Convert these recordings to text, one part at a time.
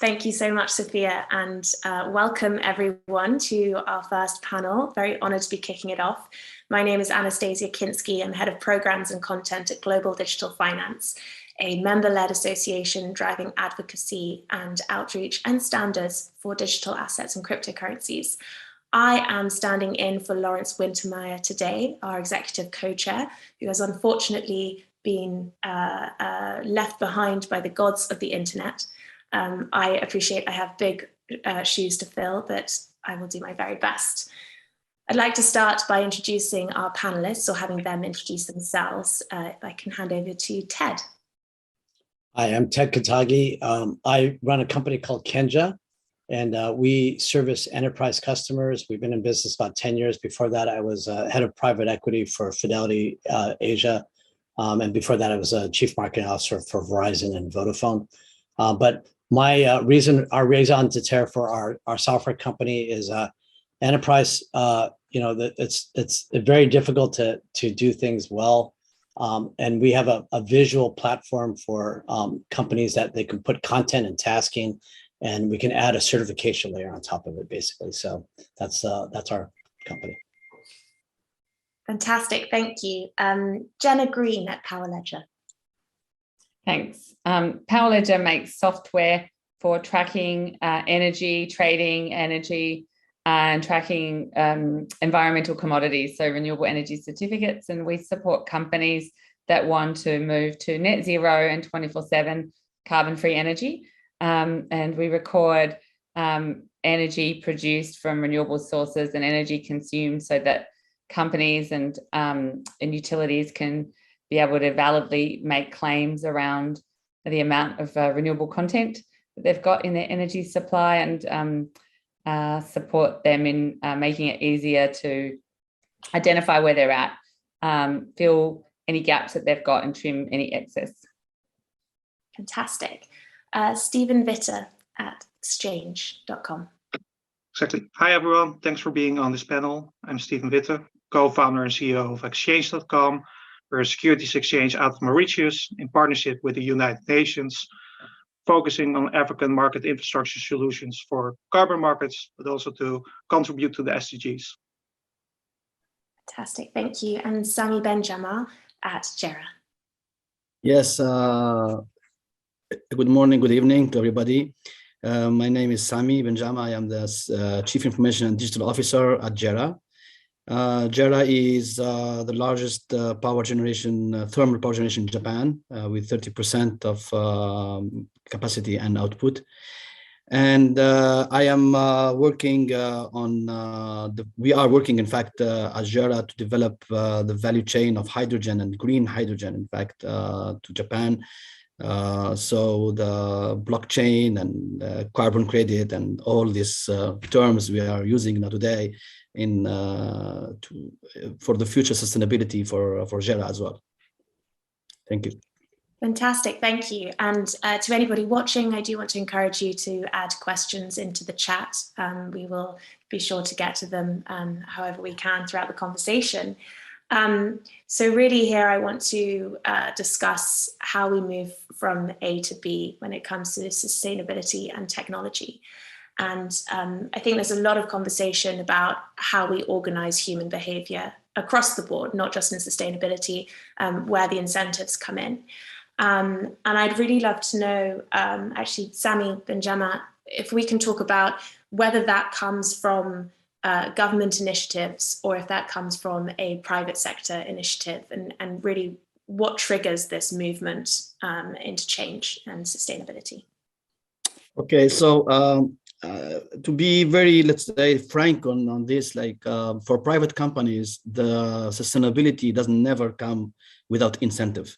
Thank you so much, Sophia, and welcome everyone to our first panel. Very honoured to be kicking it off. My name is Anastasia Kinsky. I'm Head of Programs and Content at Global Digital Finance, a member-led association driving advocacy and outreach and standards for digital assets and cryptocurrencies. I am standing in for Lawrence Wintermeyer today, our executive co-chair, who has unfortunately been left behind by the gods of the internet. I appreciate I have big shoes to fill, but I will do my very best. I'd like to start by introducing our panelists, or having them introduce themselves. If I can hand over to Ted. Hi, I'm Ted Katagi. I run a company called Kenja, and we service enterprise customers. We've been in business about 10 years. Before that, I was head of private equity for Fidelity Asia. And before that, I was a chief marketing officer for Verizon and Vodafone. But my our raison d'etre for our software company is enterprise. It's very difficult to do things well. And we have a visual platform for companies that they can put content and tasking, and we can add a certification layer on top of it, basically. So that's our company. Fantastic, thank you. Jenna Green at Powerledger. Thanks. Powerledger makes software for tracking energy, trading energy, and tracking environmental commodities, so renewable energy certificates. And we support companies that want to move to net zero and 24/7 carbon-free energy. And we record energy produced from renewable sources and energy consumed so that companies and utilities can be able to validly make claims around the amount of renewable content that they've got in their energy supply, and support them in making it easier to identify where they're at, fill any gaps that they've got, and trim any excess. Fantastic. Stephen Witte at exchange.com. Exactly. Hi, everyone. Thanks for being on this panel. I'm Stephen Witte, co-founder and CEO of exchange.com. We're a securities exchange out of Mauritius in partnership with the United Nations, focusing on African market infrastructure solutions for carbon markets, but also to contribute to the SDGs. Fantastic, thank you. And Sami Jamaa at JERA. Yes, good morning, good evening to everybody. My name is Sami Jamaa. I am the Chief Information and Digital Officer at JERA. JERA is the largest thermal power generation in Japan, with 30% of capacity and output. And I am working we are working, in fact, at JERA to develop the value chain of hydrogen and green hydrogen, in fact, to Japan. So the blockchain and carbon credit and all these terms we are using now today for the future sustainability for JERA as well. Thank you. Fantastic, thank you. And to anybody watching, I do want to encourage you to add questions into the chat. We will be sure to get to them however we can throughout the conversation. So really here I want to discuss how we move from A to B when it comes to sustainability and technology. And I think there's a lot of conversation about how we organize human behavior across the board, not just in sustainability, where the incentives come in. And I'd really love to know, actually, Sami Jemma, if we can talk about whether that comes from government initiatives or if that comes from a private sector initiative, and really what triggers this movement into change and sustainability. Okay, so to be very, let's say, frank on this, like for private companies, the sustainability doesn't never come without incentive.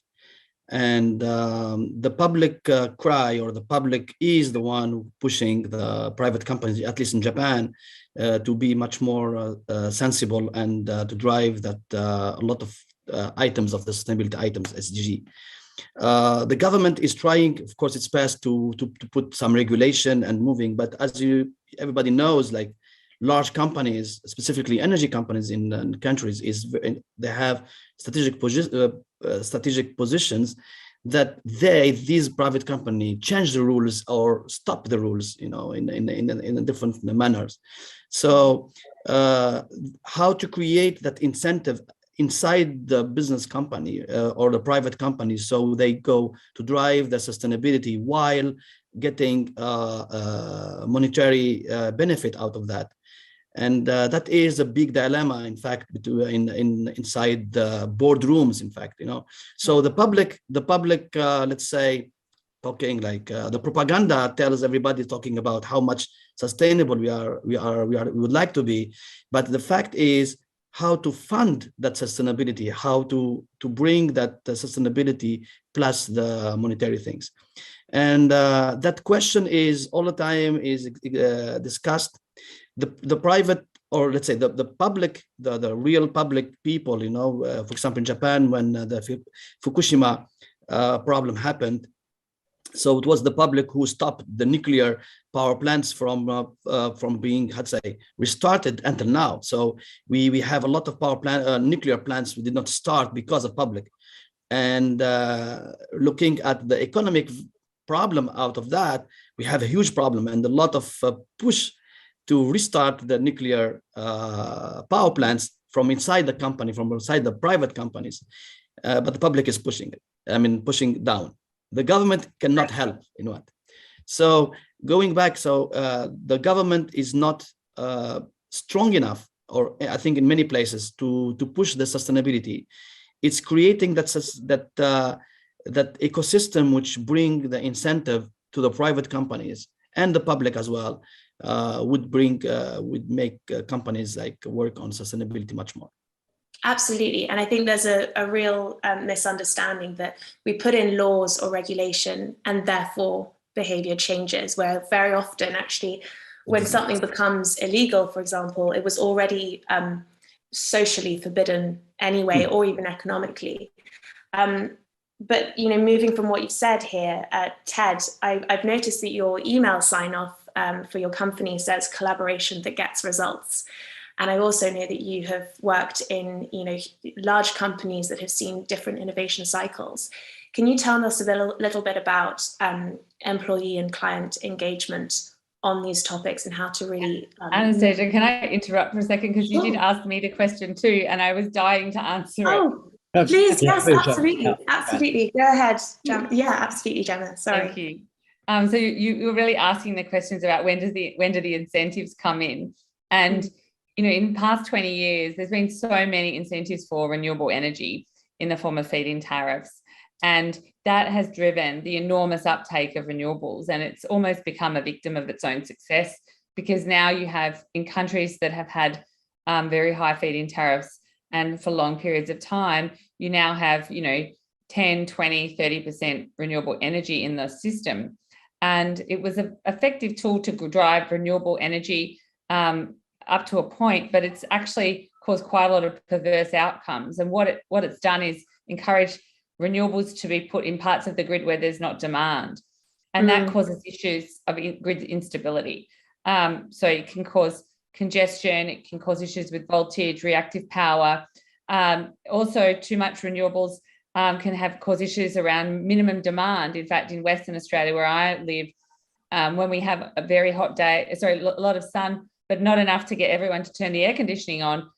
And the public cry, or the public is the one pushing the private companies, at least in Japan, to be much more sensible and to drive that a lot of items of the sustainability items, SDG. The government is trying, of course, its best to put some regulation and moving, but as everybody knows, like large companies, specifically energy companies in countries, they have strategic positions that these private company change the rules or stop the rules, in different manners. So how to create that incentive inside the business company or the private company, so they go to drive the sustainability while getting monetary benefit out of that. And that is a big dilemma, in fact, inside the boardrooms, in fact, So the public, let's say, talking like the propaganda tells everybody, talking about how much sustainable we would like to be, but the fact is how to fund that sustainability, how to bring that sustainability plus the monetary things. And that question is all the time is discussed. The private, or let's say the public, the real public people, for example, in Japan, when the Fukushima problem happened, so it was the public who stopped the nuclear power plants from being, let's say, restarted until now. So we have a lot of nuclear plants we did not start because of public. And looking at the economic problem out of that, we have a huge problem and a lot of push to restart the nuclear power plants from inside the company, from inside the private companies. But the public is pushing it, pushing down. The government cannot help in what. So going back, the government is not strong enough, or I think in many places, to push the sustainability. It's creating that ecosystem which bring the incentive to the private companies and the public as well, would make companies like work on sustainability much more. Absolutely. And I think there's a real misunderstanding that we put in laws or regulation and therefore behavior changes, where very often actually when something becomes illegal, for example, it was already socially forbidden anyway, or even economically. But, moving from what you've said here, Ted, I've noticed that your email sign off for your company says collaboration that gets results. And I also know that you have worked in, large companies that have seen different innovation cycles. Can you tell us a little bit about employee and client engagement on these topics and how to really... Anastasia, can I interrupt for a second? Because you did ask me the question too, and I was dying to answer it. Please, yes, absolutely. Yeah. Absolutely. Go ahead, Jemma. Yeah, absolutely, Jemma. Sorry. Thank you. So you were really asking the questions about when do the incentives come in? And in the past 20 years, there's been so many incentives for renewable energy in the form of feed-in tariffs. And that has driven the enormous uptake of renewables. And it's almost become a victim of its own success, because now you have, in countries that have had very high feed-in tariffs and for long periods of time, you now have, 10, 20, 30% renewable energy in the system. And it was an effective tool to drive renewable energy up to a point, but it's actually caused quite a lot of perverse outcomes. And what it's done is encourage renewables to be put in parts of the grid where there's not demand. And that causes issues of grid instability. So it can cause congestion, it can cause issues with voltage, reactive power. Also, too much renewables can cause issues around minimum demand. In fact, in Western Australia, where I live, when we have a very hot day, a lot of sun, but not enough to get everyone to turn the air conditioning on,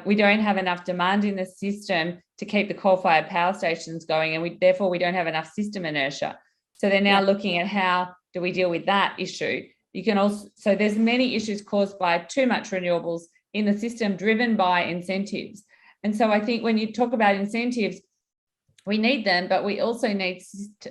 we don't have enough demand in the system to keep the coal-fired power stations going, and therefore we don't have enough system inertia. So they're now looking at how do we deal with that issue. So there's many issues caused by too much renewables in the system, driven by incentives. And so I think when you talk about incentives, we need them, but we also need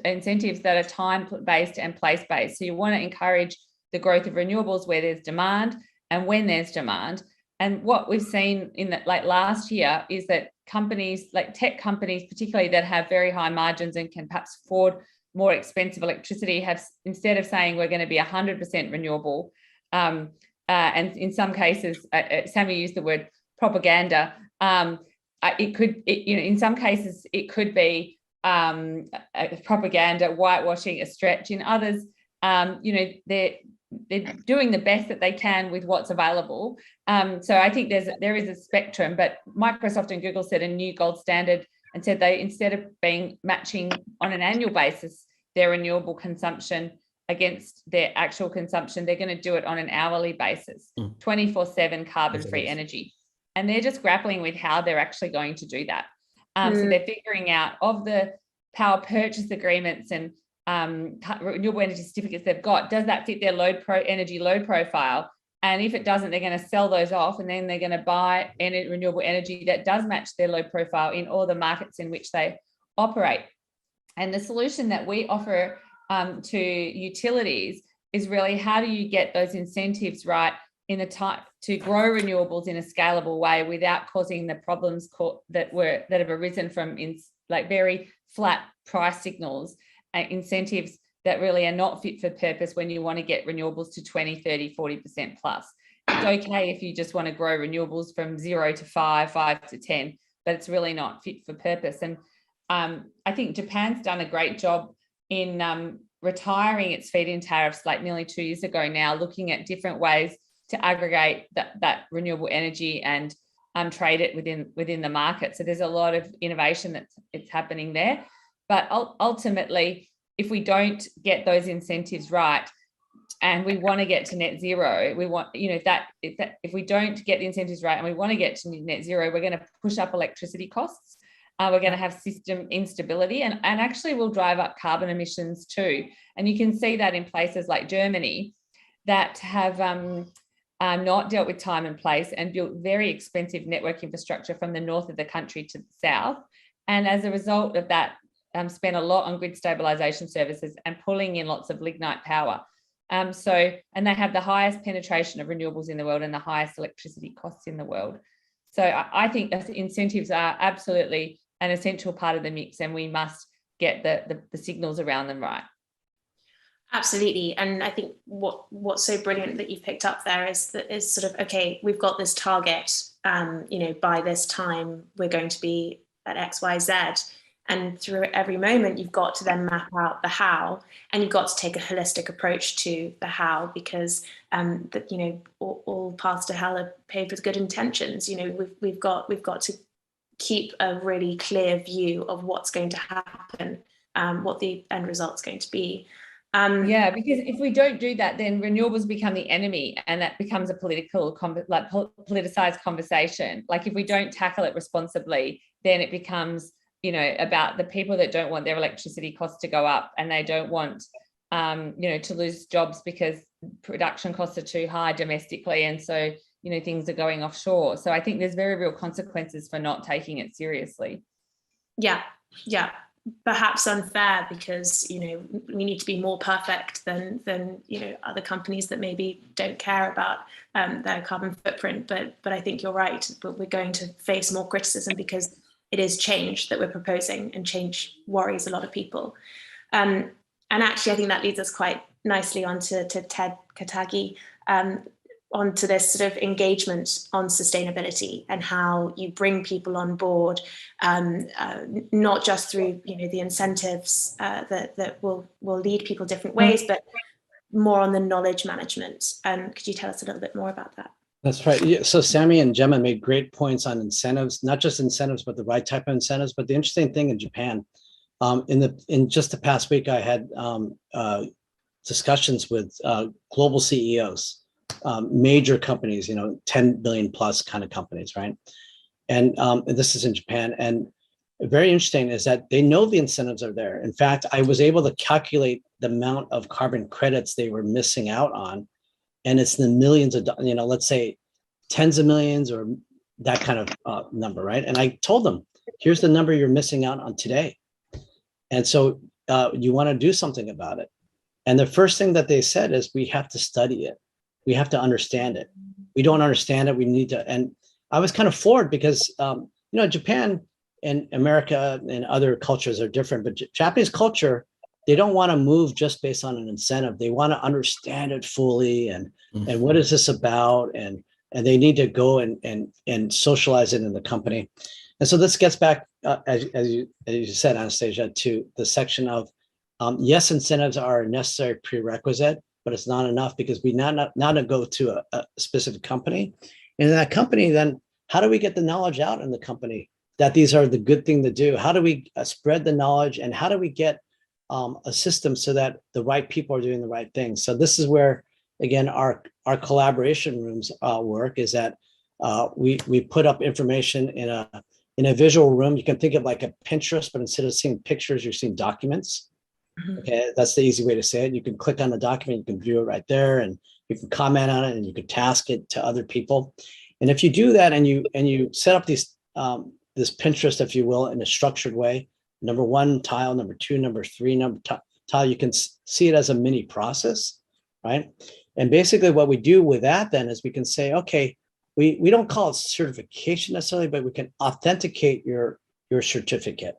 incentives that are time-based and place-based. So you want to encourage the growth of renewables where there's demand and when there's demand. And what we've seen in last year is that companies, like tech companies, particularly that have very high margins and can perhaps afford more expensive electricity, have, instead of saying we're going to be 100% renewable, and in some cases, Sami used the word propaganda. In some cases it could be propaganda, whitewashing, a stretch. In others, they're doing the best that they can with what's available. So I think there is a spectrum, but Microsoft and Google set a new gold standard and said they, instead of being matching on an annual basis their renewable consumption against their actual consumption, they're going to do it on an hourly basis, 24/7 carbon-free energy. And they're just grappling with how they're actually going to do that. So they're figuring out, of the power purchase agreements and renewable energy certificates they've got, does that fit their energy load profile? And if it doesn't, they're going to sell those off, and then they're going to buy renewable energy that does match their load profile in all the markets in which they operate. And the solution that we offer to utilities is really, how do you get those incentives right in the time to grow renewables in a scalable way without causing the problems that have arisen from very flat price signals, incentives that really are not fit for purpose when you want to get renewables to 20, 30, 40% plus. It's okay if you just want to grow renewables from 0 to 5 to 10, but it's really not fit for purpose. And I think Japan's done a great job in retiring its feed-in tariffs like nearly 2 years ago now, looking at different ways to aggregate that renewable energy and trade it within the market. So there's a lot of innovation that's happening there. But ultimately, if we don't get those incentives right, and we want to get to net zero, we want, if we don't get the incentives right and we want to get to net zero, we're going to push up electricity costs. We're going to have system instability, and actually will drive up carbon emissions too. And you can see that in places like Germany that have not dealt with time and place and built very expensive network infrastructure from the north of the country to the south. And as a result of that, spent a lot on grid stabilization services and pulling in lots of lignite power. And they have the highest penetration of renewables in the world and the highest electricity costs in the world. So I think that incentives are absolutely an essential part of the mix, and we must get the signals around them right. Absolutely. And I think what's so brilliant that you've picked up there is sort of, okay, we've got this target, by this time we're going to be at X, Y, Z. And through every moment, you've got to then map out the how, and you've got to take a holistic approach to the how, because all paths to hell are paved with good intentions. We've got to keep a really clear view of what's going to happen, what the end result's going to be. Because if we don't do that, then renewables become the enemy, and that becomes a politicized conversation. Like, if we don't tackle it responsibly, then it becomes about the people that don't want their electricity costs to go up, and they don't want, to lose jobs because production costs are too high domestically. And so, things are going offshore. So I think there's very real consequences for not taking it seriously. Yeah. Perhaps unfair, because, we need to be more perfect than other companies that maybe don't care about their carbon footprint. But I think you're right. But we're going to face more criticism because it is change that we're proposing, and change worries a lot of people. And actually, I think that leads us quite nicely onto Ted Katagi, onto this sort of engagement on sustainability and how you bring people on board, not just through the incentives that will lead people different ways, but more on the knowledge management. Could you tell us a little bit more about that? That's right. Yeah, so Sami and Jemma made great points on incentives, not just incentives, but the right type of incentives. But the interesting thing in Japan, in just the past week, I had discussions with global CEOs, major companies, 10 billion plus kind of companies, right? And this is in Japan. And very interesting is that they know the incentives are there. In fact, I was able to calculate the amount of carbon credits they were missing out on. And it's in the millions of, let's say tens of millions or that kind of number, right? And I told them, here's the number you're missing out on today. And so you want to do something about it. And the first thing that they said is, we have to study it. We have to understand it. We don't understand it. We need to. And I was kind of floored because, Japan and America and other cultures are different, but Japanese culture, they don't want to move just based on an incentive. They want to understand it fully and what is this about, and they need to go and socialize it in the company. And so this gets back, as you said, Anastasia, to the section of yes, incentives are a necessary prerequisite, but it's not enough, because we not go to a specific company. And in that company, then how do we get the knowledge out in the company that these are the good thing to do? How do we spread the knowledge, and how do we get a system so that the right people are doing the right things? So this is where, again, our collaboration rooms work, is that we put up information in a visual room. You can think of like a Pinterest, but instead of seeing pictures, you're seeing documents. Okay, that's the easy way to say it. You can click on the document, you can view it right there, and you can comment on it, and you can task it to other people. And if you do that, and you set up these this Pinterest, if you will, in a structured way, number one tile, number two, number three, tile, you can see it as a mini process, right? And basically what we do with that then is we can say, okay, we don't call it certification necessarily, but we can authenticate your certificate.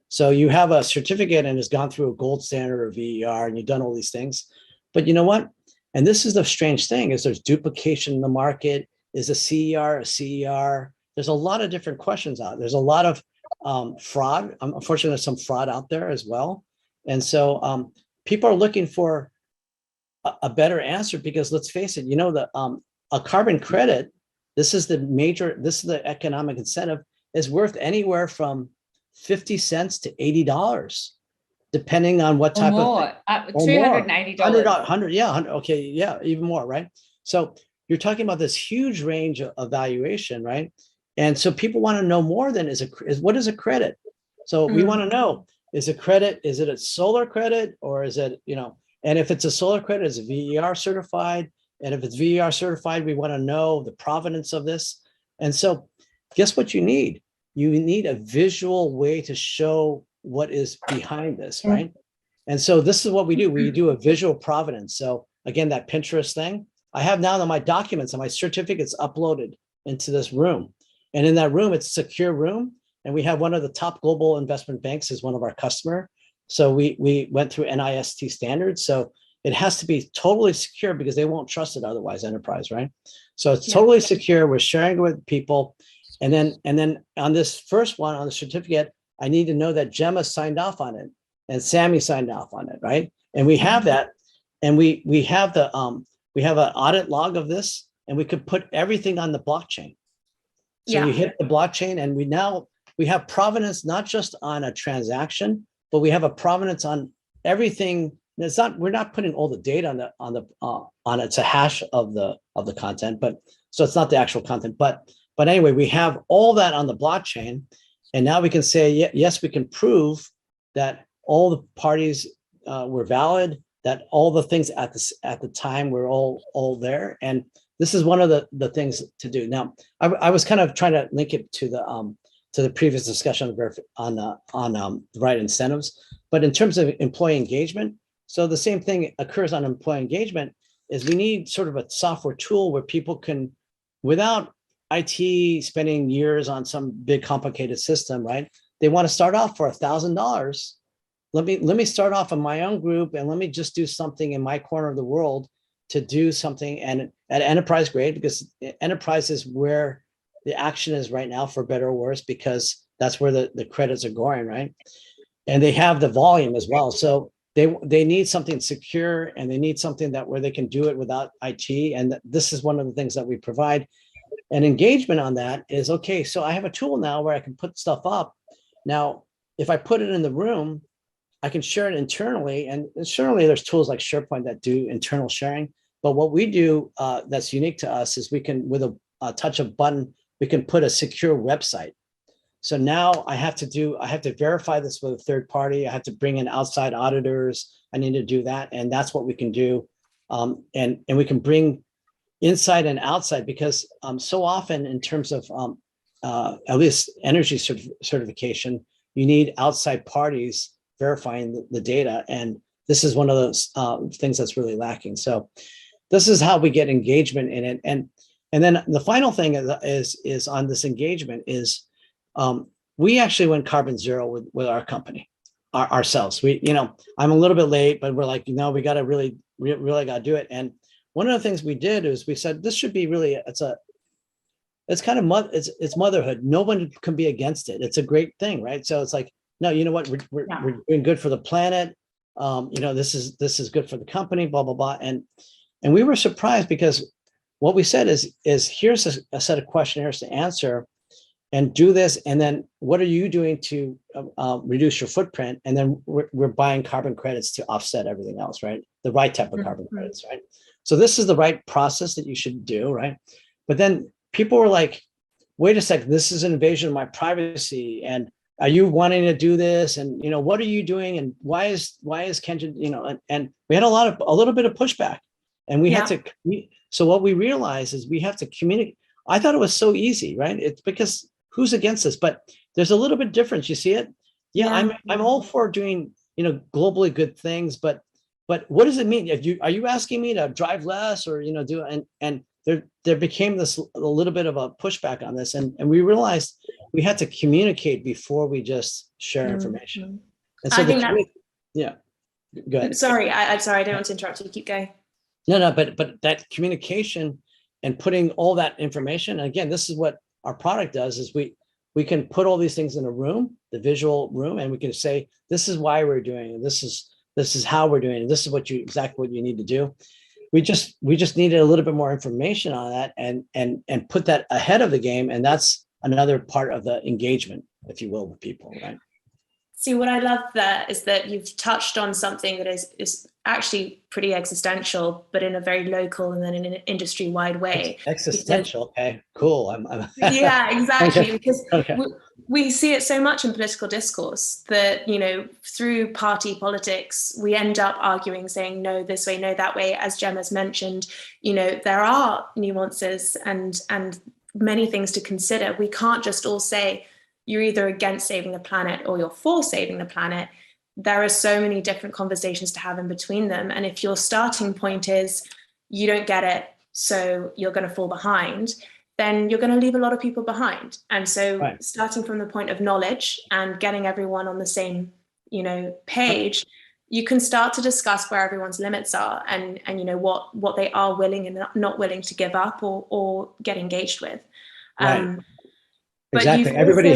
So you have a certificate and it's gone through a gold standard or VER, and you've done all these things. But you know what? And this is the strange thing, is there's duplication in the market. Is a CER a CER? There's a lot of different questions out. There's a lot of fraud. Unfortunately, there's some fraud out there as well. And so people are looking for a better answer, because let's face it, a carbon credit, this is the economic incentive, is worth anywhere from 50 cents to $80, depending on what type of $280. $100, okay, yeah, even more, right? So you're talking about this huge range of valuation, right? And so people want to know more than what is a credit? So we want to know, is it a solar credit, or is it, and if it's a solar credit, is it VER certified? And if it's VER certified, we want to know the provenance of this. And so guess what you need? You need a visual way to show what is behind this, right? And so this is what we do. We do a visual provenance. So again, that Pinterest thing, I have now my documents and my certificates uploaded into this room. And in that room, it's a secure room. And we have one of the top global investment banks as one of our customer. So we went through NIST standards. So it has to be totally secure, because they won't trust it otherwise, enterprise, right? So it's totally secure. We're sharing it with people. And then on this first one, on the certificate, I need to know that Jemma signed off on it and Sami signed off on it, right? And we have that, and we have we have an audit log of this, and we could put everything on the blockchain. So you hit the blockchain, and we have provenance, not just on a transaction, but we have a provenance on everything. We're not putting all the data on it's a hash of the content, but so it's not the actual content, but anyway, we have all that on the blockchain, and now we can say, yes, we can prove that all the parties were valid, that all the things at the time were all there. And this is one of the things to do. Now, I was kind of trying to link it to the previous discussion on the right incentives, but in terms of employee engagement, so the same thing occurs on employee engagement, is we need sort of a software tool where people can, without IT spending years on some big complicated system, right? They want to start off for $1,000. Let me start off in my own group, and let me just do something in my corner of the world to do something, and at enterprise grade, because enterprise is where the action is right now, for better or worse, because that's where the credits are going, right? And they have the volume as well. So they need something secure, and they need something where they can do it without IT. And this is one of the things that we provide. And engagement on that is, okay, so I have a tool now where I can put stuff up. Now, if I put it in the room, I can share it internally. And certainly there's tools like SharePoint that do internal sharing. But what we do that's unique to us is we can, with a touch of button, we can put a secure website. So now I have to verify this with a third party. I have to bring in outside auditors. I need to do that. And that's what we can do. And we can bring inside and outside, because so often in terms of at least energy certification, you need outside parties verifying the data. And this is one of those things that's really lacking. So this is how we get engagement in it. And then the final thing is on this engagement is we actually went carbon zero with our company, ourselves. I'm a little bit late, but we're like, we got to really got to do it. And one of the things we did is we said, this should be really, it's motherhood. No one can be against it. It's a great thing, right? So it's like, no, you know what? We're doing good for the planet. This is good for the company, blah, blah, blah. And we were surprised, because what we said is here's a set of questionnaires to answer. and do this. And then what are you doing to reduce your footprint? And then we're buying carbon credits to offset everything else, right? The right type of carbon credits, right? So this is the right process that you should do, right? But then people were like, wait a second, this is an invasion of my privacy. And are you wanting to do this? And, what are you doing? And why is Kenja, and we had a little bit of pushback, and we had to, so what we realized is we have to communicate. I thought it was so easy, right? It's because who's against this, but there's a little bit difference. You see it? Yeah. I'm all for doing, globally good things, but what does it mean? Are you asking me to drive less or, do, and there became a little bit of a pushback on this, and we realized we had to communicate before we just share information. And so go ahead. Sorry, I'm sorry, I don't want to interrupt you. Keep going. No, but that communication and putting all that information, and again, this is what our product does, is we can put all these things in a room, the visual room, and we can say, this is why we're doing it. This is how we're doing it. This is exactly what you need to do. We just needed a little bit more information on that and put that ahead of the game. And that's another part of the engagement, if you will, with people, right? See, what I love there is that you've touched on something that is actually pretty existential, but in a very local and then in an industry-wide way. Existential, okay, cool. Yeah, exactly, because okay. we see it so much in political discourse that, through party politics, we end up arguing, saying, no, this way, no, that way. As Jemma's mentioned, there are nuances and many things to consider. We can't just all say, you're either against saving the planet or you're for saving the planet. There are so many different conversations to have in between them. And if your starting point is you don't get it, so you're going to fall behind, then you're going to leave a lot of people behind. And so starting from the point of knowledge and getting everyone on the same, page, you can start to discuss where everyone's limits are and what they are willing and not willing to give up or get engaged with. Right. Exactly. Everybody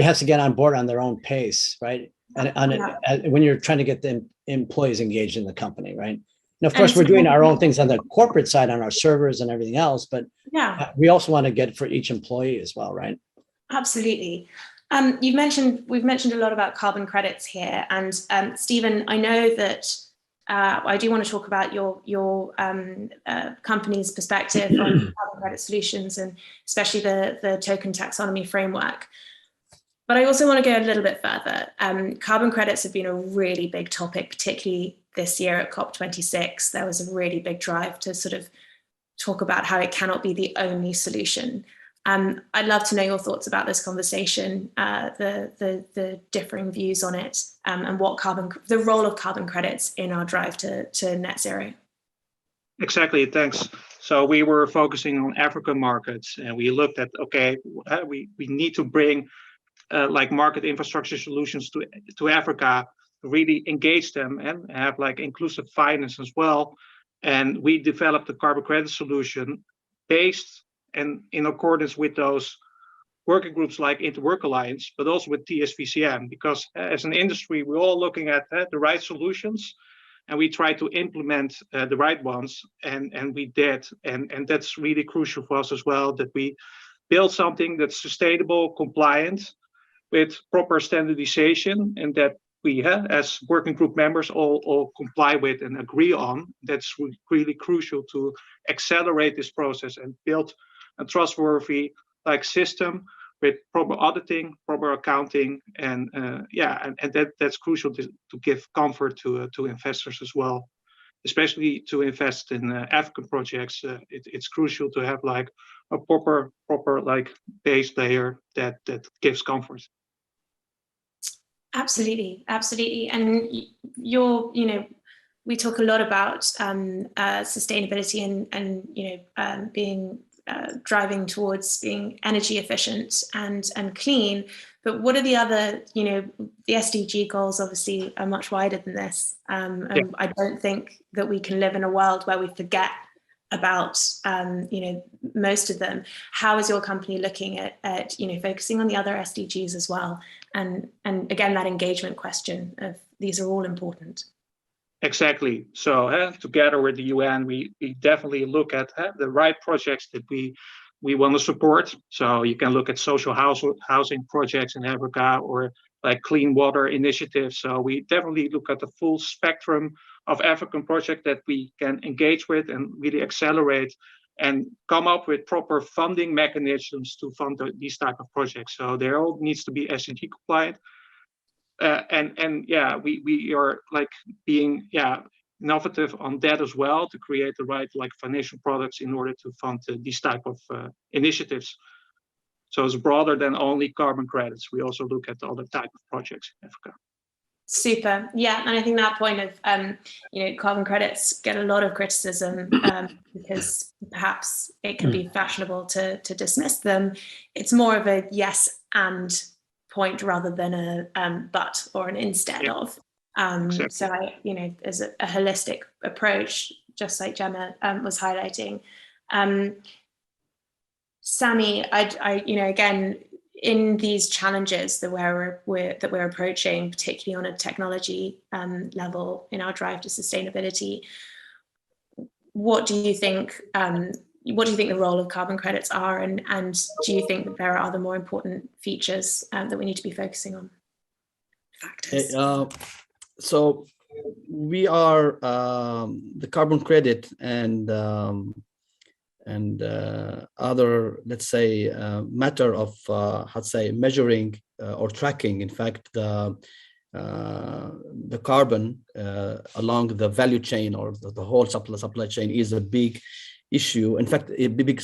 has to get on board on their own pace, right? And when you're trying to get the employees engaged in the company, right? And of course, we're doing our own things on the corporate side, on our servers and everything else, but we also want to get it for each employee as well, right? Absolutely. We've mentioned a lot about carbon credits here, and Stephen, I know that I do want to talk about your company's perspective on carbon credit solutions, and especially the token taxonomy framework. But I also want to go a little bit further. Carbon credits have been a really big topic, particularly this year at COP26. There was a really big drive to sort of talk about how it cannot be the only solution. I'd love to know your thoughts about this conversation, the differing views on it, and the role of carbon credits in our drive to net zero. Exactly, thanks. So we were focusing on African markets, and we looked at, we need to bring like market infrastructure solutions to Africa, to really engage them and have like inclusive finance as well. And we developed a carbon credit solution based and in accordance with those working groups like Interwork Alliance, but also with TSVCM, because as an industry, we're all looking at the right solutions, and we try to implement the right ones, and we did, and that's really crucial for us as well, that we build something that's sustainable, compliant, with proper standardization, and that we, as working group members, all comply with and agree on. That's really crucial to accelerate this process and build a trustworthy system with proper auditing, proper accounting, and that's crucial to give comfort to investors as well, especially to invest in African projects. It's crucial to have like a proper base layer that gives comfort. Absolutely, and we talk a lot about sustainability and being driving towards being energy efficient and clean. But what are the other, the SDG goals obviously are much wider than this. I don't think that we can live in a world where we forget about, most of them. How is your company looking at focusing on the other SDGs as well? And again, that engagement question of these are all important. Exactly. So together with the UN, we definitely look at the right projects that we we want to support. So you can look at social housing projects in Africa or like clean water initiatives. So we definitely look at the full spectrum of African projects that we can engage with and really accelerate and come up with proper funding mechanisms to fund these type of projects. So they all needs to be SDG compliant. And yeah, we are like being innovative on that as well to create the right like financial products in order to fund these type of initiatives. So it's broader than only carbon credits. We also look at other type of projects in Africa. Super. Yeah, and I think that point of carbon credits get a lot of criticism because perhaps it can be fashionable to dismiss them. It's more of a yes and point rather than a but or an instead of. Exactly. So as a holistic approach, just like Jemma was highlighting. Sami, again, in these challenges that we're approaching, particularly on a technology level in our drive to sustainability, what do you think the role of carbon credits are, and do you think that there are other more important features that we need to be focusing on? Factors. So we are the carbon credit and other, let's say, matter of measuring or tracking, in fact, the carbon along the value chain or the whole supply chain is a big issue. In fact, a big,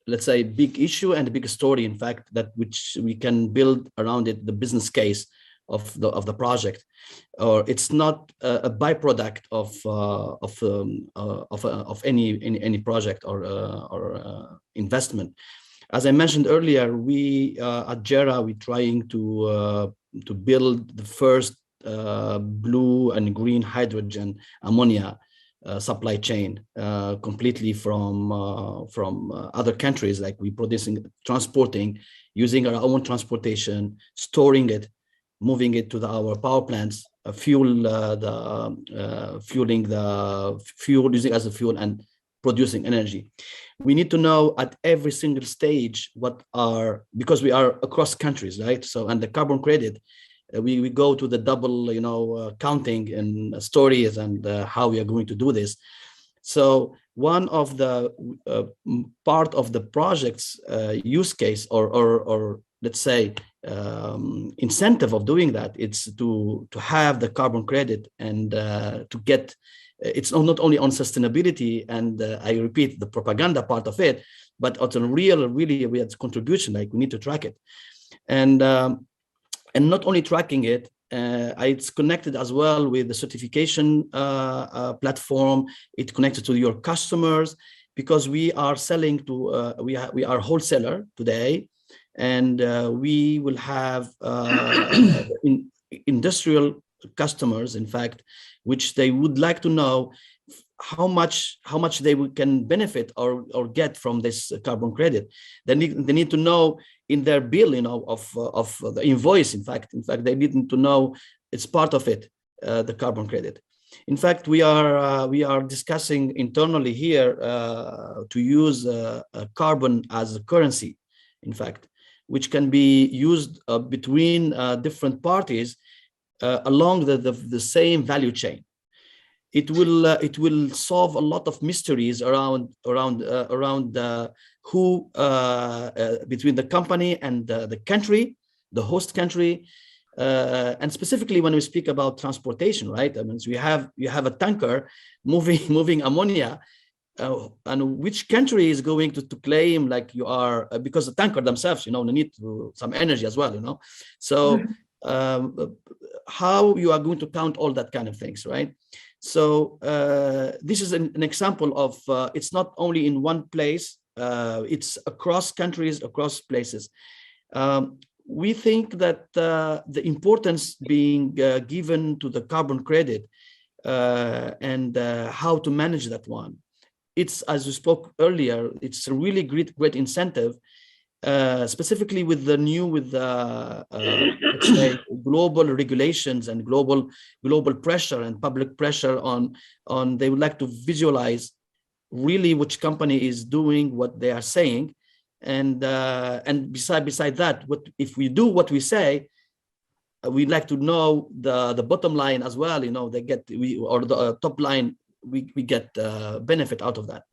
let's say, big issue and a big story, in fact, that which we can build around it the business case of the project, or it's not a byproduct of any project or investment. As I mentioned earlier, we at JERA we're trying to build the first blue and green hydrogen ammonia supply chain completely from other countries. Like we producing, transporting, using our own transportation, storing it, moving it to our power plants, fueling the fuel, using as a fuel and producing energy. We need to know at every single stage because we are across countries, right? So, and the carbon credit, we go to the double, counting and stories and how we are going to do this. So one of the part of the project's use case or let's say incentive of doing that, it's to have the carbon credit and to get, it's not only on sustainability and I repeat the propaganda part of it, but also really we have contribution, like we need to track it. And not only tracking it, it's connected as well with the certification platform. It's connected to your customers because we are selling to, we are wholesaler today, and we will have industrial customers, in fact, which they would like to know how much they can benefit or get from this carbon credit. They need to know in their bill, of the invoice. In fact, they need to know it's part of it, the carbon credit. In fact, we are discussing internally here to use carbon as a currency, in fact, which can be used between different parties along the same value chain. It will solve a lot of mysteries around who between the company and the country, the host country, and specifically when we speak about transportation, right? I mean, so you have a tanker moving ammonia. And which country is going to claim like you are, because the tanker themselves, they need some energy as well, So how you are going to count all that kind of things, right? So this is an example of, it's not only in one place, it's across countries, across places. We think that the importance being given to the carbon credit and how to manage that one. It's, as we spoke earlier, it's a really great incentive, specifically with the let's say, global regulations and global pressure and public pressure on they would like to visualize really which company is doing what they are saying, And beside that, what if we do what we say, we'd like to know the bottom line as well. They get or the top line, we get benefit out of that.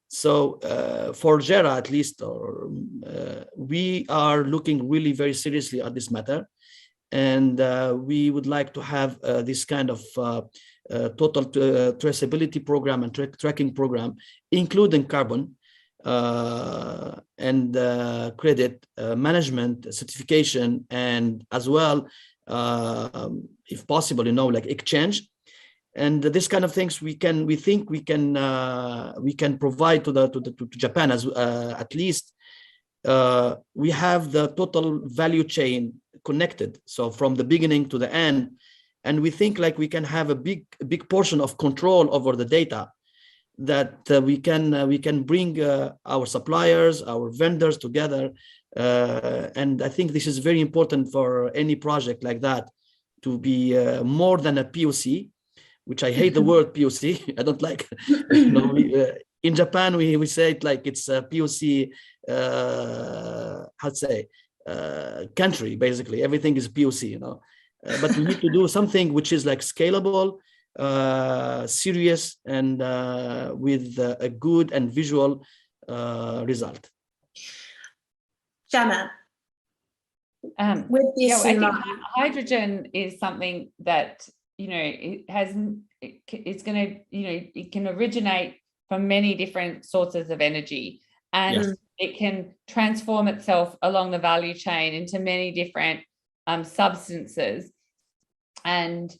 So for JERA at least, we are looking really very seriously at this matter, and we would like to have this kind of total traceability program and tracking program, including carbon and credit management, certification, and as well, if possible, like exchange. And this kind of things we think we can provide to Japan as at least. We have the total value chain connected, so from the beginning to the end, and we think like we can have a big portion of control over the data, that we can bring our suppliers, our vendors together, and I think this is very important for any project like that to be more than a POC, which I hate the word POC. I don't like. In Japan, we say it like it's a POC. How to say? Country, basically. Everything is POC. But we need to do something which is like scalable, serious, and with a good and visual result. Jemma, with this I think hydrogen is something that it can originate from many different sources of energy, and it can transform itself along the value chain into many different substances. And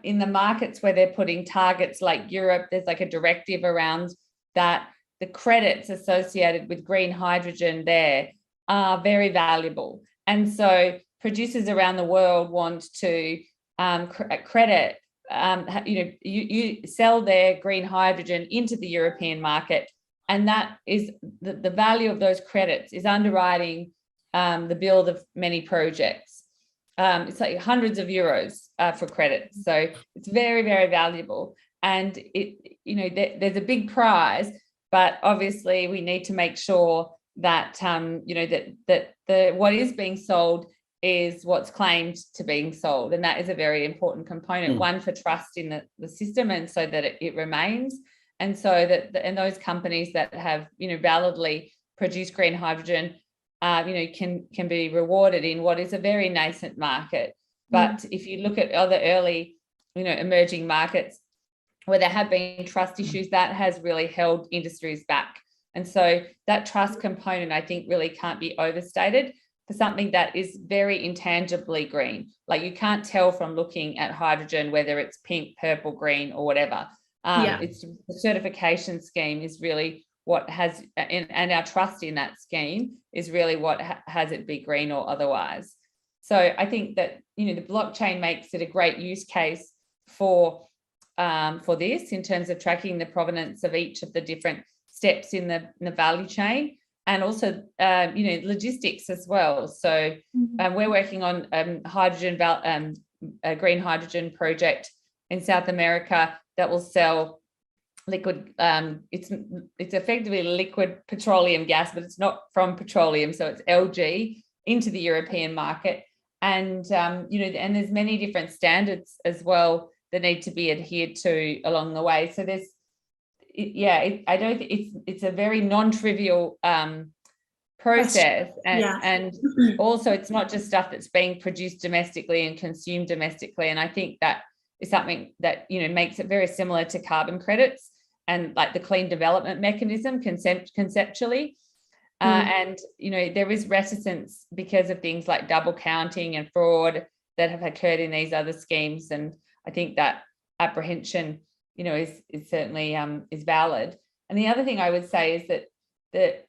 in the markets where they're putting targets like Europe, there's like a directive around that. The credits associated with green hydrogen there are very valuable. And so producers around the world want to credit, you sell their green hydrogen into the European market. And that is the value of those credits is underwriting the build of many projects. It's like hundreds of euros for credits. So it's very, very valuable. And there's a big prize, but obviously we need to make sure that that what is being sold is what's claimed to being sold, and that is a very important component. One, for trust in the system, and so that it remains, and so that and those companies that have validly produced green hydrogen can be rewarded in what is a very nascent market. But if you look at other early emerging markets where there have been trust issues, that has really held industries back. And so that trust component, I think, really can't be overstated for something that is very intangibly green. Like, you can't tell from looking at hydrogen whether it's pink, purple, green, or whatever. It's the certification scheme is really what has, and our trust in that scheme is really what has it be green or otherwise. So I think that the blockchain makes it a great use case for this in terms of tracking the provenance of each of the different steps in the value chain, and also logistics as well. So we're working on a green hydrogen project in South America that will sell liquid. It's effectively liquid petroleum gas, but it's not from petroleum, so it's LG into the European market. And and there's many different standards as well that need to be adhered to along the way. So there's I don't think it's a very non-trivial process, and also it's not just stuff that's being produced domestically and consumed domestically. And I think that is something that makes it very similar to carbon credits and like the clean development mechanism conceptually. And there is reticence because of things like double counting and fraud that have occurred in these other schemes, and I think that apprehension is certainly is valid. And the other thing I would say is that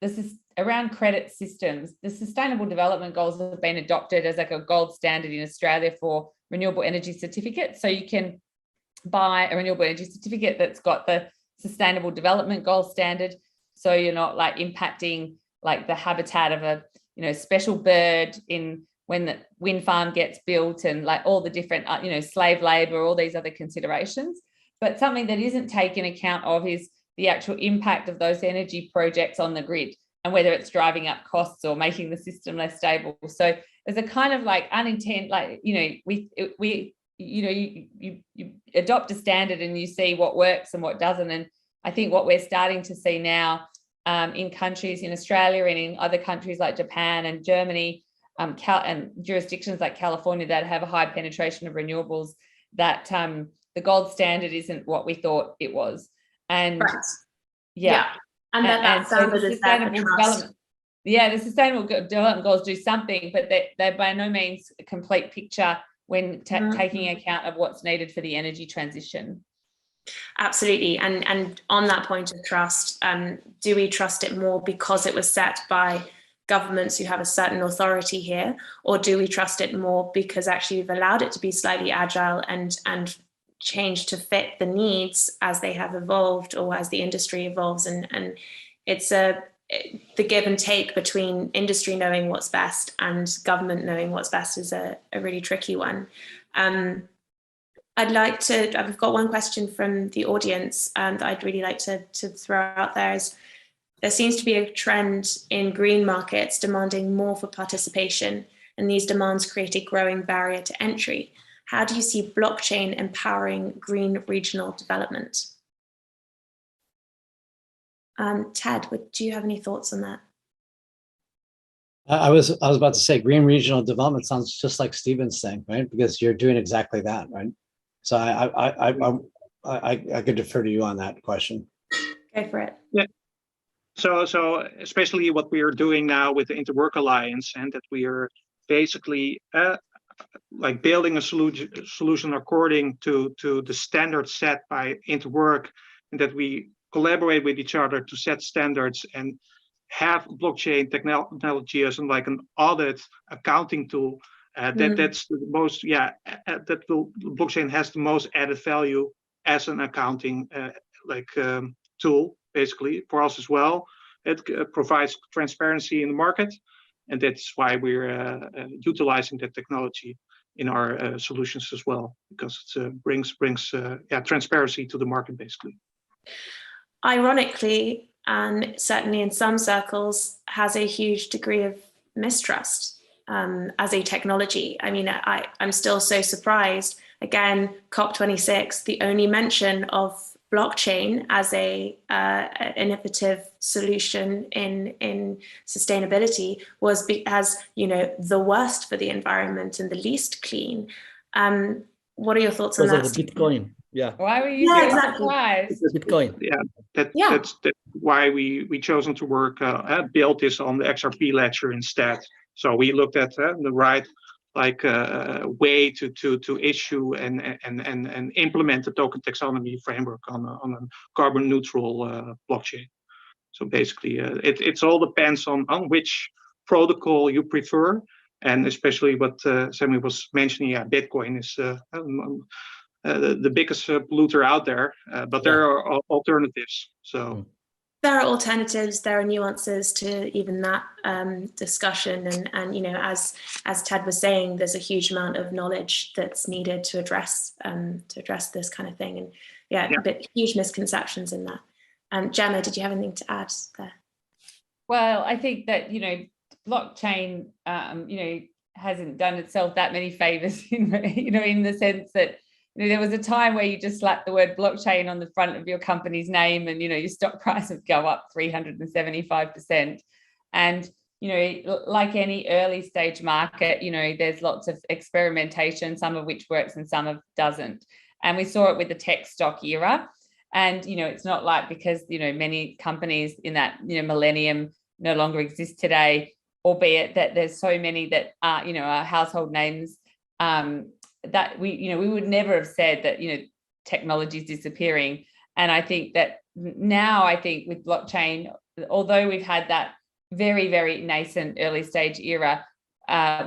this is around credit systems. The Sustainable Development Goals have been adopted as like a gold standard in Australia for renewable energy certificates. So you can buy a renewable energy certificate that's got the Sustainable Development Goal standard. So you're not like impacting like the habitat of a special bird in when the wind farm gets built, and like all the different slave labor, all these other considerations. But something that isn't taken account of is the actual impact of those energy projects on the grid. and whether it's driving up costs or making the system less stable. So there's a kind of like unintended, like, you adopt a standard and you see what works and what doesn't. And I think what we're starting to see now in countries in Australia and in other countries like Japan and Germany, and jurisdictions like California that have a high penetration of renewables, that the gold standard isn't what we thought it was. And right. And that standard is sustainable development. Yeah, the sustainable development goals do something, but they're by no means a complete picture when taking account of what's needed for the energy transition. Absolutely. And on that point of trust, do we trust it more because it was set by governments who have a certain authority here, or do we trust it more because actually we've allowed it to be slightly agile and change to fit the needs as they have evolved or as the industry evolves? And it's the give and take between industry knowing what's best and government knowing what's best is a really tricky one. I've got one question from the audience that I'd really like to throw out there. Is there seems to be a trend in green markets demanding more for participation, and these demands create a growing barrier to entry. How do you see blockchain empowering green regional development? Ted, do you have any thoughts on that? I was about to say green regional development sounds just like Stephen's thing, right? Because you're doing exactly that, right? So I could defer to you on that question. Go for it. Yeah. So especially what we are doing now with the Interwork Alliance, and that we are basically like building a solution according to the standards set by Interwork, and that we collaborate with each other to set standards and have blockchain technology as like an audit accounting tool. That's the most, blockchain has the most added value as an accounting tool, basically, for us as well. It provides transparency in the market, and that's why we're utilizing that technology in our solutions as well, because it brings transparency to the market, basically. Ironically, and certainly in some circles, has a huge degree of mistrust as a technology. I mean, I'm still so surprised. Again, COP26, the only mention of blockchain as a innovative solution in sustainability was as the worst for the environment and the least clean. What are your thoughts on that? Because of the Bitcoin. Yeah. Why were you surprised? Bitcoin. That's why we chosen to build this on the XRP ledger instead. So we looked at the right way to issue and implement the token taxonomy framework on a carbon neutral blockchain. So basically, it all depends on which protocol you prefer, and especially what Sami was mentioning. Yeah, Bitcoin is the biggest polluter out there, but there are alternatives. So. There are alternatives, there are nuances to even that discussion. And as Ted was saying, there's a huge amount of knowledge that's needed to address this kind of thing. And but huge misconceptions in that. Jemma, did you have anything to add there? Well, I think that, blockchain, hasn't done itself that many favors, in the sense that, there was a time where you just slapped the word blockchain on the front of your company's name and, your stock price would go up 375%. And, like any early stage market, there's lots of experimentation, some of which works and some of doesn't. And we saw it with the tech stock era. And, it's not like because, many companies in that, millennium no longer exist today, albeit that there's so many that are, are household names, that we would never have said that, technology is disappearing. And I think that now, with blockchain, although we've had that very, very nascent early stage era,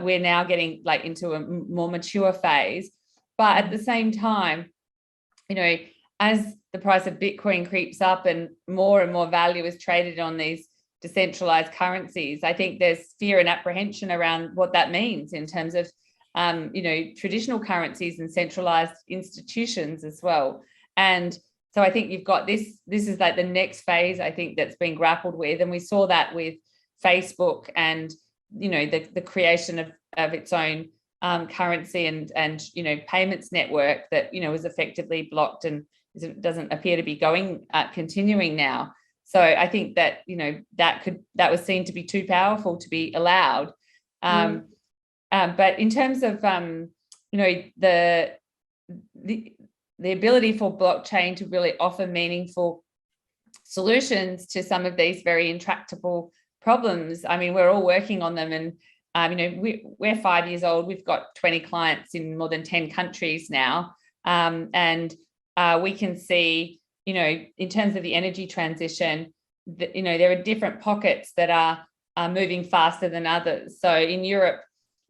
we're now getting into a more mature phase. But at the same time, as the price of Bitcoin creeps up and more value is traded on these decentralized currencies, I think there's fear and apprehension around what that means in terms of traditional currencies and centralized institutions as well. And So I think you've got this is like the next phase, I think, that's been grappled with. And we saw that with Facebook and, you know, the creation of its own currency and, you know, payments network that, you know, was effectively blocked and doesn't appear to be continuing now. So I think that, you know, that was seen to be too powerful to be allowed. But in terms of, you know, the ability for blockchain to really offer meaningful solutions to some of these very intractable problems, I mean, we're all working on them. And, you know, we're 5 years old. We've got 20 clients in more than 10 countries now. And we can see, you know, in terms of the energy transition, that, you know, there are different pockets that are moving faster than others. So in Europe,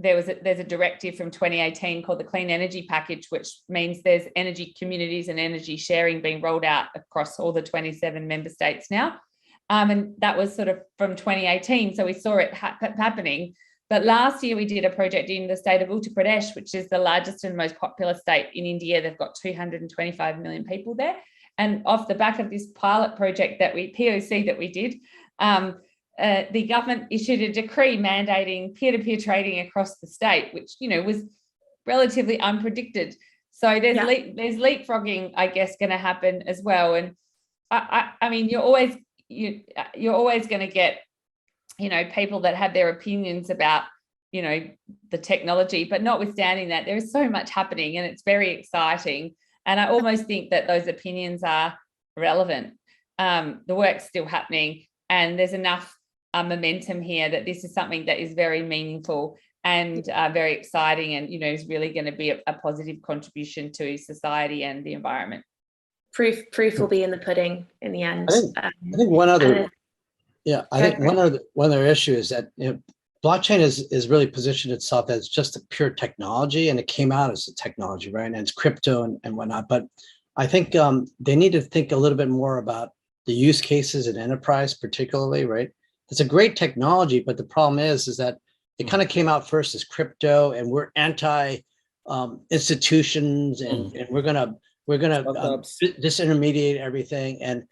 there's a directive from 2018 called the Clean Energy Package, which means there's energy communities and energy sharing being rolled out across all the 27 member states now. And that was sort of from 2018. So we saw it happening. But last year we did a project in the state of Uttar Pradesh, which is the largest and most popular state in India. They've got 225 million people there. And off the back of this pilot project POC that we did, the government issued a decree mandating peer-to-peer trading across the state, which, you know, was relatively unpredicted. So there's leapfrogging, I guess, going to happen as well. And I mean, you're always going to get, you know, people that have their opinions about, you know, the technology, but notwithstanding that, there is so much happening and it's very exciting. And I almost think that those opinions are relevant. The work's still happening and there's enough momentum here that this is something that is very meaningful and very exciting and, you know, is really going to be a positive contribution to society and the environment. Proof will be in the pudding in the end. I think one other, one other issue is that, you know, blockchain is really positioned itself as just a pure technology, and it came out as a technology, right? And it's crypto and whatnot. But I think they need to think a little bit more about the use cases in enterprise, particularly, right? It's a great technology, but the problem is that it kind of came out first as crypto, and we're anti institutions, and we're gonna disintermediate everything. And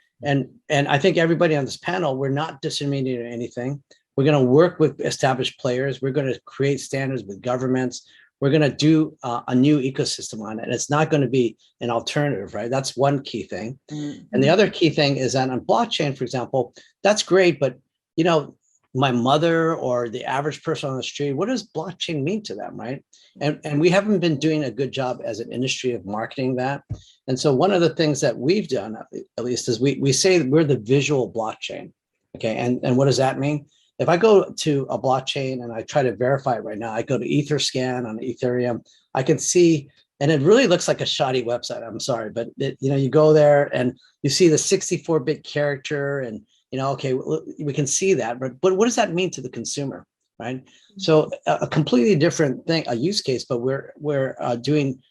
I think everybody on this panel, we're not disintermediating anything. We're going to work with established players. We're going to create standards with governments. We're going to do a new ecosystem on it. And it's not going to be an alternative, right? That's one key thing. And the other key thing is that on blockchain, for example, that's great, but, you know, my mother or the average person on the street, what does blockchain mean to them, right? And we haven't been doing a good job as an industry of marketing that. And so one of the things that we've done, at least, is we say that we're the visual blockchain, okay? And what does that mean? If I go to a blockchain and I try to verify it right now, I go to Etherscan on Ethereum, I can see, and it really looks like a shoddy website, I'm sorry, but you know, you go there and you see the 64-bit character and, you know, okay, we can see that, but what does that mean to the consumer, right? So a completely different thing, a use case, but we're doing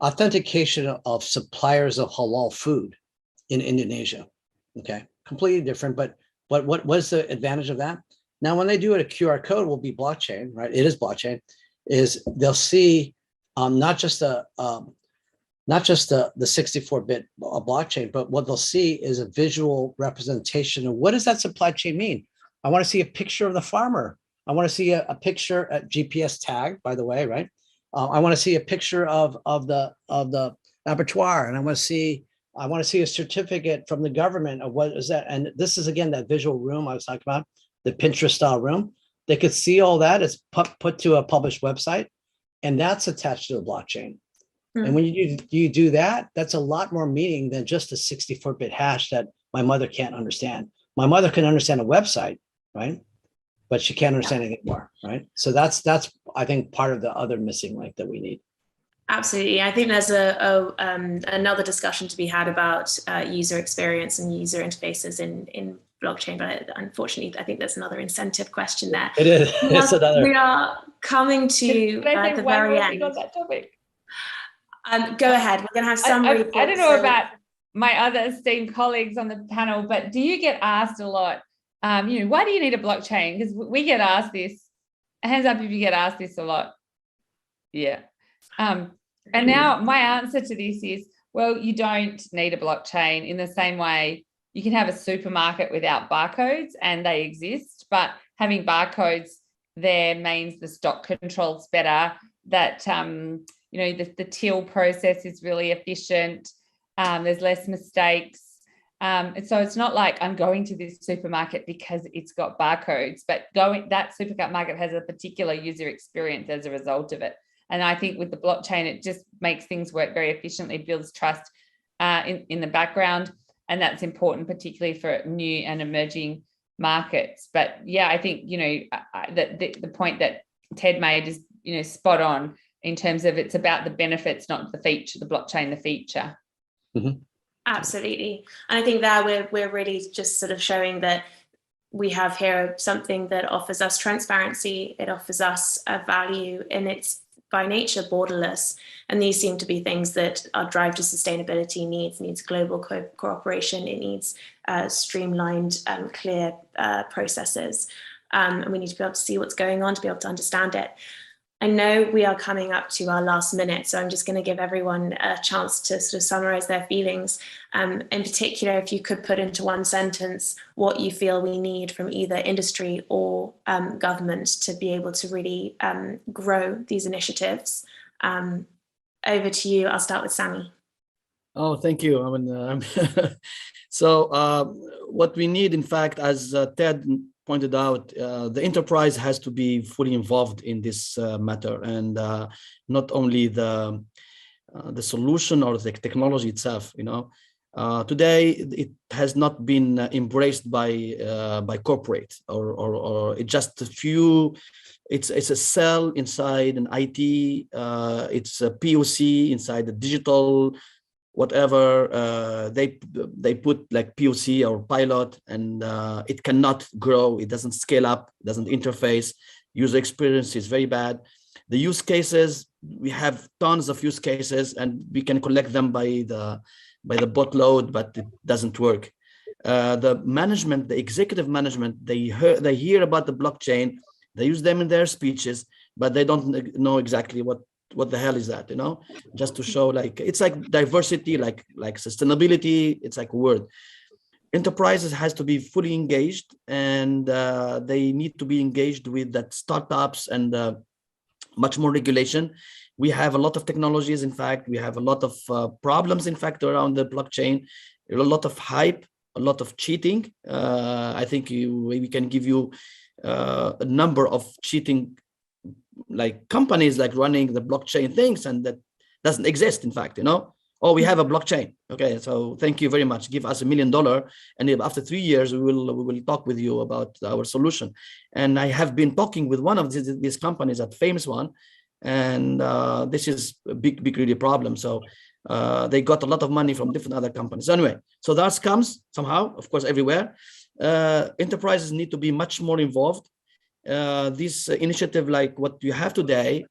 authentication of suppliers of halal food in Indonesia, okay? Completely different, but what was the advantage of that? Now, when they do it, a QR code will be blockchain, right? It is blockchain. Is they'll see not just the 64-bit blockchain, but what they'll see is a visual representation of what does that supply chain mean. I want to see a picture of the farmer. I want to see a picture at GPS tag, by the way, right? I want to see a picture of the abattoir, and I want to see a certificate from the government of what is that. And this is again that visual room I was talking about. The Pinterest style room, they could see all that. It's put to a published website, and that's attached to the blockchain. And when you do that, that's a lot more meaning than just a 64-bit hash that my mother can't understand. My mother can understand a website, right? But she can't understand anything more, right? So that's I think part of the other missing link that we need. Absolutely. I think there's another discussion to be had about user experience and user interfaces in blockchain, but unfortunately, I think there's another incentive question there. It is. We are coming to the very end. On that topic? Go ahead. We're going to have some reports. I don't know about my other esteemed colleagues on the panel, but do you get asked a lot, you know, why do you need a blockchain? Because we get asked this. Hands up if you get asked this a lot. Yeah. And now my answer to this is, Well, you don't need a blockchain in the same way. You can have a supermarket without barcodes, and they exist, but having barcodes there means the stock control's better, that the till process is really efficient, there's less mistakes. And so it's not like I'm going to this supermarket because it's got barcodes, but that supermarket has a particular user experience as a result of it. And I think with the blockchain, it just makes things work very efficiently, builds trust in the background. And that's important, particularly for new and emerging markets. But yeah, I think, the point that Ted made is, spot on in terms of it's about the benefits, not the feature, the blockchain, the feature. Mm-hmm. Absolutely. And I think there we're really just sort of showing that we have here something that offers us transparency, it offers us a value, and it's by nature borderless. And these seem to be things that our drive to sustainability needs global cooperation, it needs streamlined, clear processes. And we need to be able to see what's going on, to be able to understand it. I know we are coming up to our last minute, so I'm just going to give everyone a chance to sort of summarize their feelings. In particular, if you could put into one sentence what you feel we need from either industry or government to be able to really grow these initiatives. Over to you. I'll start with Sami. Oh, thank you. So what we need, in fact, as Ted pointed out, the enterprise has to be fully involved in this matter, and not only the solution or the technology itself. Today it has not been embraced by corporate or it just a few. It's a cell inside an IT. It's a POC inside the digital. Whatever they put like POC or pilot, and it cannot grow, it doesn't scale up, it doesn't interface, user experience is very bad. The use cases, we have tons of use cases and we can collect them by the boatload, but it doesn't work. The management, the executive management, they hear about the blockchain, they use them in their speeches, but they don't know exactly what the hell is that, just to show, like, it's like diversity, like sustainability, it's like a word. Enterprises has to be fully engaged, and they need to be engaged with that startups and much more regulation. We have a lot of technologies. In fact, we have a lot of problems, in fact, around the blockchain, a lot of hype, a lot of cheating. I think we can give you a number of cheating like companies like running the blockchain things, and that doesn't exist, in fact. Oh, we have a blockchain. Okay, so thank you very much, give us $1 million, and after 3 years we will talk with you about our solution. And I have been talking with one of these companies, that famous one, and this is a big really problem. So they got a lot of money from different other companies. Anyway, so that comes somehow, of course, everywhere. Enterprises need to be much more involved. This initiative, like what you have today,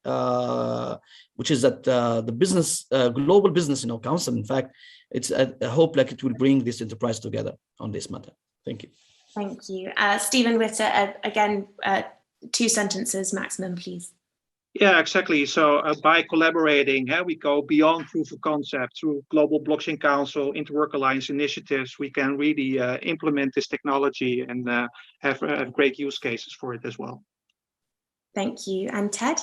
which is that the business, global business, council, in fact, it's I hope like it will bring this enterprise together on this matter. Thank you. Thank you. Stephen Witte, again, 2 sentences maximum, please. Yeah, exactly. So by collaborating, we go beyond proof of concept through Global Blockchain Council, Interwork Alliance initiatives. We can really implement this technology and have great use cases for it as well. Thank you. And Ted?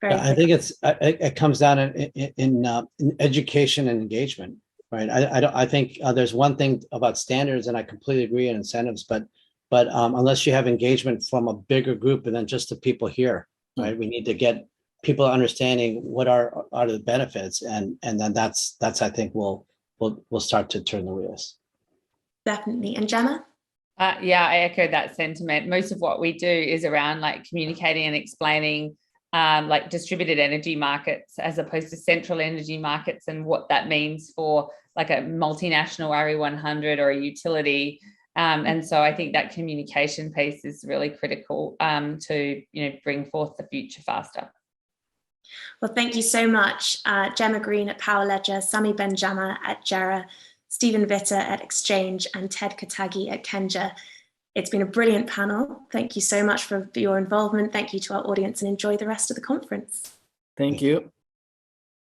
I think it comes down in education and engagement, right? I think there's one thing about standards, and I completely agree on incentives, but unless you have engagement from a bigger group than just the people here. Right, we need to get people understanding what are the benefits, and then that's I think we'll start to turn the wheels. Definitely. And Jemma? Yeah, I echo that sentiment. Most of what we do is around like communicating and explaining like distributed energy markets as opposed to central energy markets, and what that means for like a multinational RE100 or a utility. And so I think that communication piece is really critical to bring forth the future faster. Well, thank you so much, Jemma Green at Powerledger, Sami Jamaa at JERA, Stephen Witte at Exchange, and Ted Katagi at Kenja. It's been a brilliant panel. Thank you so much for your involvement. Thank you to our audience, and enjoy the rest of the conference. Thank you.